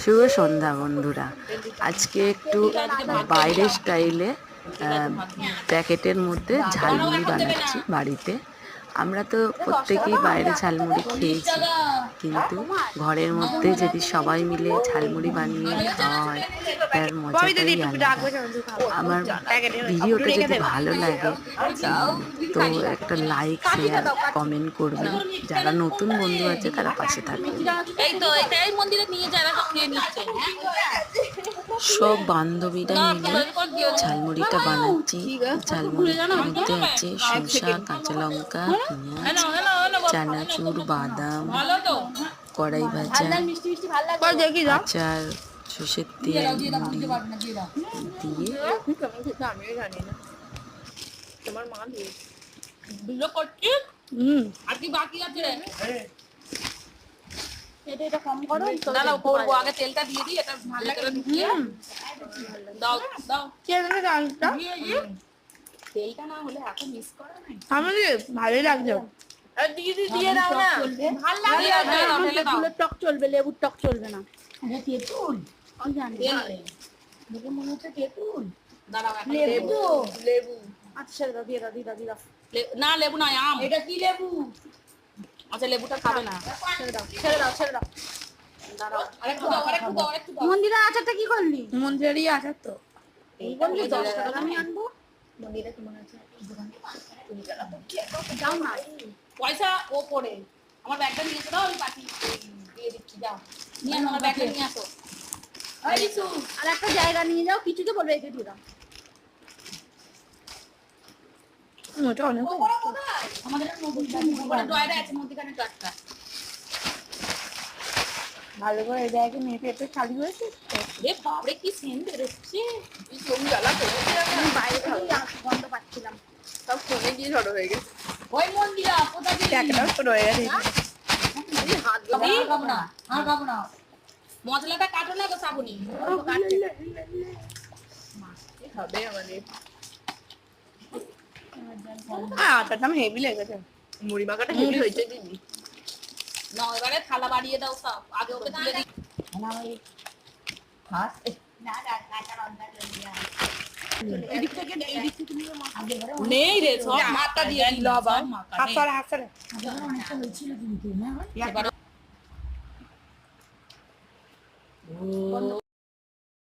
শুভ সন্ধ্যা বন্ধুরা। আজকে একটু বাইরের স্টাইলে প্যাকেটের মধ্যে ঝালমুড়ি বানাচ্ছি বাড়িতে। আমরা তো প্রত্যেকেই বাইরে ঝালমুড়ি খেয়েছি, কিন্তু ঘরের মধ্যে যদি সবাই মিলে ঝালমুড়ি বানিয়ে খাওয়া হয় তার মজাটাই আলাদা। আমার ভিডিওটা যদি ভালো লাগে তো একটা লাইক, শেয়ার, কমেন্ট করবেন। যারা নতুন বন্ধু আছে তারা পাশে থাকবেন। সব বান্ধবীরা মিলে ঝালমুড়িটা বানাচ্ছি। ঝালমুড়ির মধ্যে আছে শসা, কাঁচা লঙ্কা, পেঁয়াজ, চানাচুর, বাদাম, কড়াই ভাজা, আচার, সর্ষের তেল, মুড়ি দিয়ে এটা কম করো, দাঁড়াও করবো, আগে তেলটা দিয়ে দিই, এটা ভালো করে ঢুকিয়ে দাও দাও। তেলটা না হলে এত মিস করা নাই, আমাদের ভালোই লাগছে। দিদি দিয়ে দাও না, ভালো লাগে। ফুলের টক চলবে, লেবুর টক চলবে না। তেঁতুল আমি জানি দেখে মনে হচ্ছে তেঁতুল। দাঁড়াও, লেবু লেবু আচ্ছা ছেড়ে দাও, দিয়ে দাও, দিয়ে দাও, দিয়ে দাও। না লেবু নয়, আম। এটা কি লেবু? আচ্ছা লেবুটা খাবে না, ছেড়ে দাও, ছেড়ে দাও, ছেড়ে দাও। দাঁড়াও, আরেকটু দাও, আরেকটু দাও, আরেকটু দাও। মন্দিরা আচারটা কি করলি? মন্দিরেরই আচার তো এই বললি 10 টাকা আমি আনবো। মন্দিরে কি মনে আছে দোকান তুমি টাকা যাও না, পয়সা ও পড়ে আমার ব্যাগটা নিয়ে এসো, দাও আমি পাঠিয়ে দিয়ে দিচ্ছি। যাও নিয়ে আসো, আমার ব্যাগটা নিয়ে আসো। আর একটা জায়গা নিয়ে যাও, কিছুতে বলবে একে দিয়ে দাও। ওটা অনেক আমাদের নতুন ডয়ারে আছে মধ্যখানে ট্রাকটা। ভালো করে এই জায়গায় নিয়ে পেঁপে খালি হয়েছে। রে বাপরে কি সেন্ট বেরোচ্ছে, তুই জমি জ্বালা করেছিলাম না, আমি বাইরে থেকেই গন্ধ পাচ্ছিলাম। সব ফোনে গিয়ে ঝড় হয়ে গেছে। ওই মন্দিরা কোথায় গেলি? একটাও ছোট হয়ে গেছে। হাত খাবো না, আর খাবো না। মশলাটা কাটো না গো শ্রাবণী, হবে আমাদের। আটাটা আমি হেভি লেগেছে। মুড়ি মাখাটা হেভি হয়েছে দিদি। না এবারে থালা বাড়িয়ে দাও সব, আগে ওকে তুলে দিই। নেই রে, সব হাতটা দিয়ে দিল আবার। হাসারে হাসারে বন্ধ